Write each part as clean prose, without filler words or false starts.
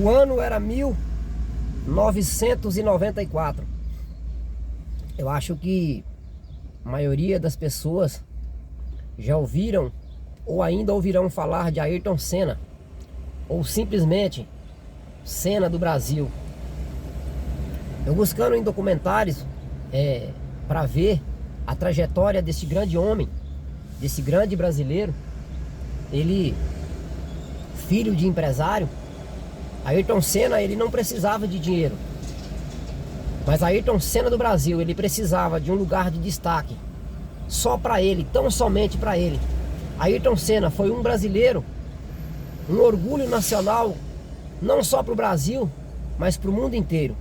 O ano era 1994. Eu acho que a maioria das pessoas já ouviram ou ainda ouvirão falar de Ayrton Senna, ou simplesmente Senna do Brasil. Eu buscando em documentários para ver a trajetória desse grande homem, desse grande brasileiro. Ele, filho de empresário. Ayrton Senna, ele não precisava de dinheiro, mas Ayrton Senna do Brasil, ele precisava de um lugar de destaque só para ele, tão somente para ele. Ayrton Senna foi um brasileiro, um orgulho nacional, não só para o Brasil, mas para o mundo inteiro.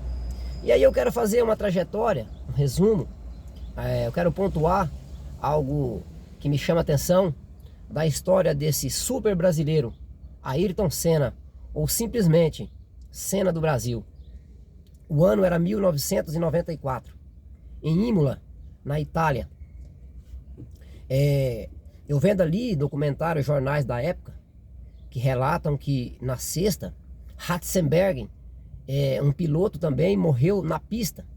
E aí eu quero fazer uma trajetória, um resumo. Eu quero pontuar algo que me chama a atenção da história desse super brasileiro, Ayrton Senna, ou simplesmente Senna do Brasil. O ano era 1994, em Imola, na Itália. Eu vendo ali documentários, jornais da época, que relatam que na sexta, Ratzenberger, um piloto também, morreu na pista.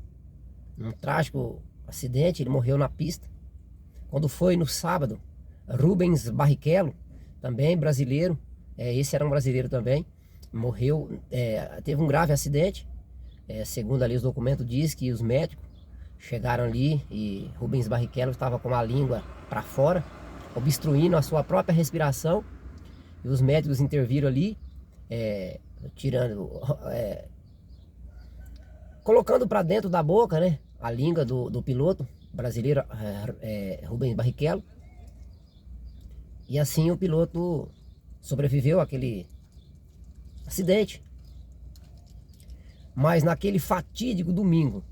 Num trágico acidente, ele morreu na pista. Quando foi no sábado, Rubens Barrichello, também brasileiro, esse era um brasileiro também, morreu, teve um grave acidente. Segundo ali os documentos diz que os médicos chegaram ali e Rubens Barrichello estava com a língua para fora, obstruindo a sua própria respiração, e os médicos interviram ali, colocando para dentro da boca, né, a língua do piloto brasileiro, Rubens Barrichello, e assim o piloto sobreviveu àquele acidente. Mas naquele fatídico domingo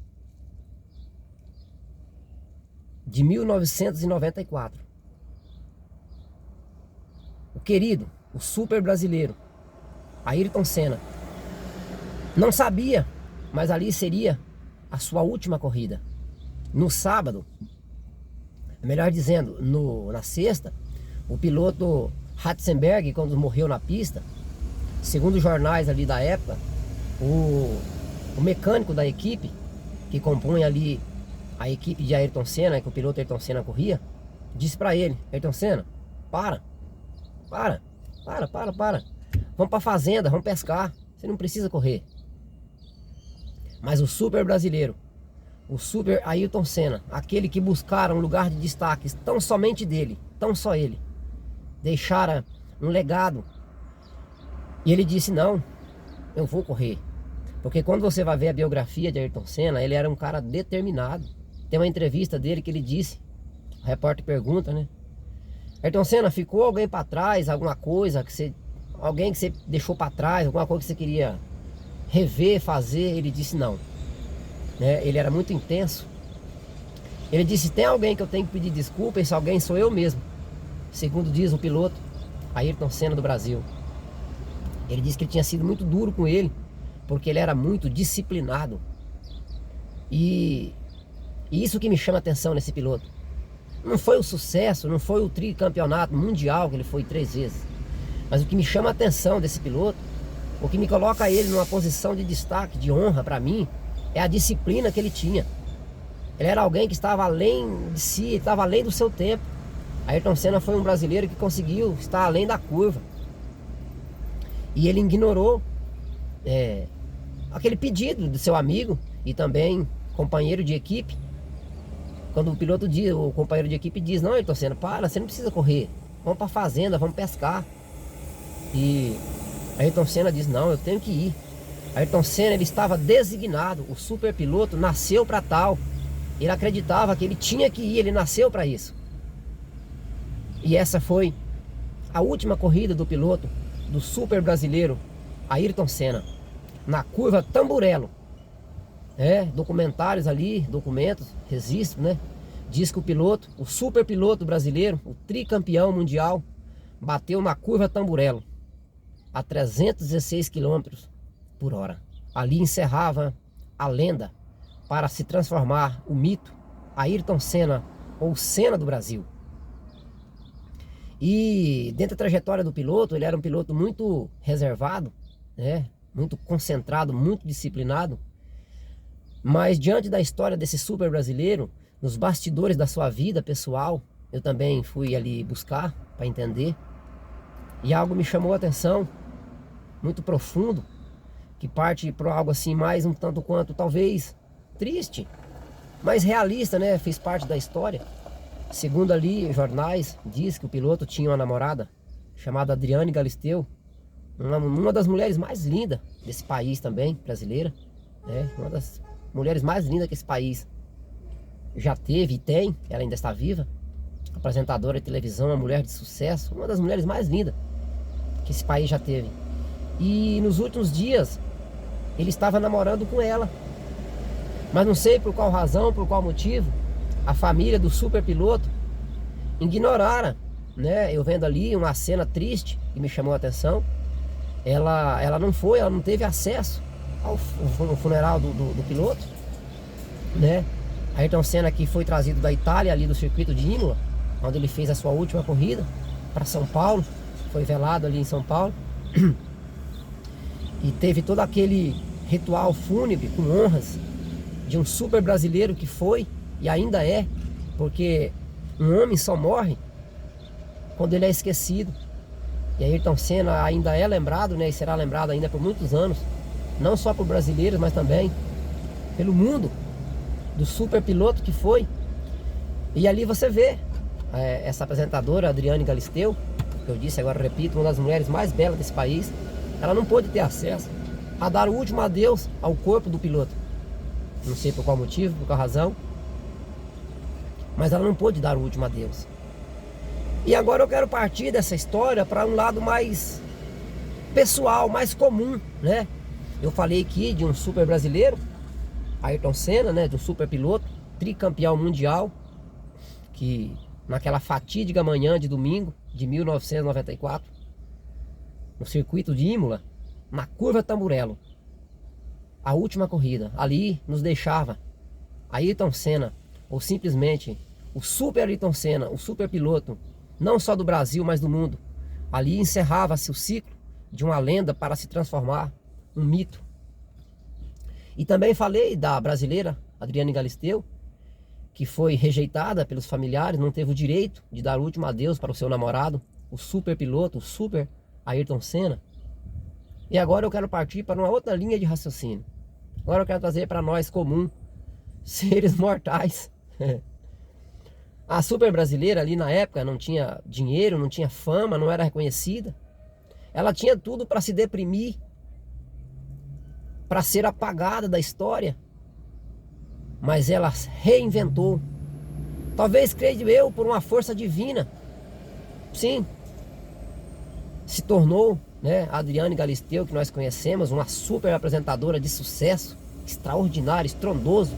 de 1994, o querido, o super brasileiro Ayrton Senna não sabia, mas ali seria a sua última corrida. No sábado, melhor dizendo, na sexta, o piloto Ratzenberger, quando morreu na pista, segundo os jornais ali da época, o mecânico da equipe que compunha ali a equipe de Ayrton Senna, que o piloto Ayrton Senna corria, disse para ele: Ayrton Senna, para, vamos para fazenda, vamos pescar, você não precisa correr. Mas o super brasileiro, o super Ayrton Senna, aquele que buscara um lugar de destaque tão somente dele, tão só ele, deixara um legado, e ele disse: não, eu vou correr. Porque quando você vai ver a biografia de Ayrton Senna, ele era um cara determinado. Tem uma entrevista dele que ele disse, o repórter pergunta, né: Ayrton Senna, ficou alguém para trás, alguma coisa alguém que você deixou para trás, alguma coisa que você queria rever, fazer? Ele disse não, né? Ele era muito intenso. Ele disse: tem alguém que eu tenho que pedir desculpa, esse alguém sou eu mesmo, segundo diz o piloto Ayrton Senna do Brasil. Ele disse que ele tinha sido muito duro com ele, porque ele era muito disciplinado. E isso que me chama a atenção nesse piloto. Não foi o sucesso, não foi o tricampeonato mundial, que ele foi 3 vezes. Mas o que me chama a atenção desse piloto, o que me coloca ele numa posição de destaque, de honra para mim, é a disciplina que ele tinha. Ele era alguém que estava além de si, estava além do seu tempo. Ayrton Senna foi um brasileiro que conseguiu estar além da curva. E ele ignorou aquele pedido do seu amigo e também companheiro de equipe. Quando o companheiro de equipe diz: não, Ayrton Senna, para, você não precisa correr, vamos para a fazenda, vamos pescar. E Ayrton Senna diz: não, eu tenho que ir. Ayrton Senna, ele estava designado, o super piloto nasceu para tal. Ele acreditava que ele tinha que ir, ele nasceu para isso. E essa foi a última corrida do piloto, do super brasileiro Ayrton Senna, na curva Tamburello. Documentários ali, documentos, registros, né? Diz que o piloto, o super piloto brasileiro, o tricampeão mundial, bateu na curva Tamburello a 316 km por hora. Ali encerrava a lenda para se transformar o mito Ayrton Senna, ou Senna do Brasil. E dentro da trajetória do piloto, ele era um piloto muito reservado, né? muito concentrado, muito disciplinado. Mas diante da história desse super brasileiro, nos bastidores da sua vida pessoal, eu também fui ali buscar para entender. E algo me chamou a atenção, muito profundo, que parte para algo assim mais um tanto quanto talvez triste, mas realista, né? Fez parte da história. Segundo ali jornais, diz que o piloto tinha uma namorada chamada Adriane Galisteu, uma das mulheres mais lindas desse país também, brasileira, né? Uma das mulheres mais lindas que esse país já teve e tem, ela ainda está viva, apresentadora de televisão, uma mulher de sucesso, uma das mulheres mais lindas que esse país já teve. E nos últimos dias ele estava namorando com ela, mas não sei por qual razão, por qual motivo, a família do super piloto ignoraram, né? Eu vendo ali uma cena triste que me chamou a atenção. Ela não teve acesso ao funeral do piloto, né? Ayrton Senna, que foi trazido da Itália, ali do circuito de Imola, onde ele fez a sua última corrida, para São Paulo, foi velado ali em São Paulo, e teve todo aquele ritual fúnebre com honras de um super brasileiro que foi e ainda é, porque um homem só morre quando ele é esquecido. E Ayrton Senna ainda é lembrado, né, e será lembrado ainda por muitos anos, não só por brasileiros, mas também pelo mundo, do super piloto que foi. E ali você vê essa apresentadora, Adriane Galisteu, que eu disse, agora repito, uma das mulheres mais belas desse país. Ela não pôde ter acesso a dar o último adeus ao corpo do piloto. Não sei por qual motivo, por qual razão, mas ela não pôde dar o último adeus. E agora eu quero partir dessa história para um lado mais pessoal, mais comum, né? Eu falei aqui de um super brasileiro, Ayrton Senna, né? De um super piloto, tricampeão mundial, que naquela fatídica manhã de domingo de 1994, no circuito de Imola, na curva Tamburello, a última corrida, ali nos deixava Ayrton Senna, ou simplesmente o super Ayrton Senna, o super piloto, não só do Brasil, mas do mundo. Ali encerrava-se o ciclo de uma lenda para se transformar um mito. E também falei da brasileira Adriane Galisteu, que foi rejeitada pelos familiares, não teve o direito de dar o último adeus para o seu namorado, o super piloto, o super Ayrton Senna. E agora eu quero partir para uma outra linha de raciocínio. Agora eu quero trazer para nós comum, seres mortais. A super brasileira ali na época não tinha dinheiro, não tinha fama, não era reconhecida. Ela tinha tudo para se deprimir, para ser apagada da história. Mas ela reinventou. Talvez, creio eu, por uma força divina. Sim. Se tornou, né, a Adriane Galisteu, que nós conhecemos, uma super apresentadora de sucesso, extraordinário, estrondoso.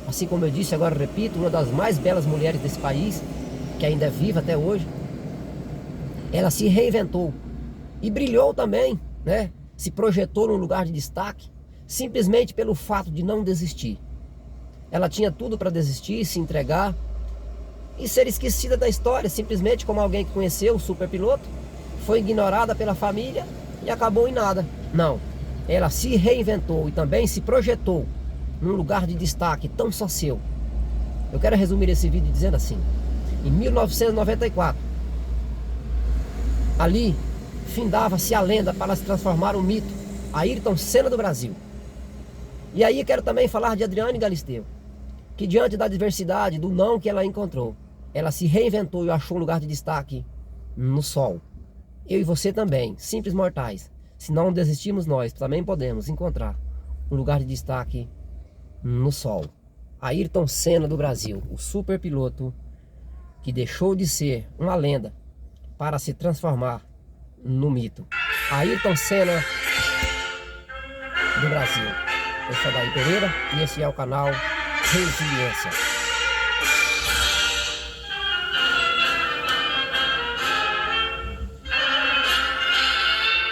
Assim como eu disse, agora repito, uma das mais belas mulheres desse país, que ainda é viva até hoje. Ela se reinventou e brilhou também, né? Se projetou num lugar de destaque, simplesmente pelo fato de não desistir. Ela tinha tudo para desistir, se entregar e ser esquecida da história, simplesmente como alguém que conheceu o super piloto, foi ignorada pela família e acabou em nada. Não, ela se reinventou e também se projetou num lugar de destaque tão só seu. Eu quero resumir esse vídeo dizendo assim: em 1994, ali findava-se a lenda para se transformar um mito, Ayrton Senna do Brasil. E aí quero também falar de Adriane Galisteu, que diante da adversidade, do não que ela encontrou, ela se reinventou e achou um lugar de destaque no sol. Eu e você também, simples mortais, se não desistirmos nós, também podemos encontrar um lugar de destaque no sol. Ayrton Senna do Brasil, o super piloto que deixou de ser uma lenda para se transformar no mito. Ayrton Senna do Brasil. Eu sou Daí Pereira e esse é o canal Resiliência.